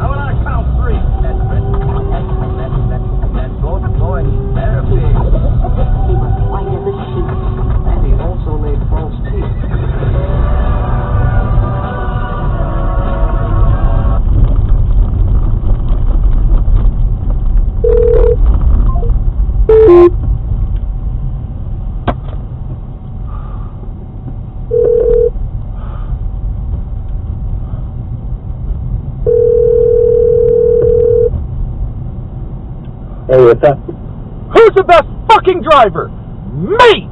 How about I count three? That's good. That's good. Boy, he's very big. He was white as a sheet. And he also laid false teeth. Hey, what's up? Who's the best fucking driver? Me!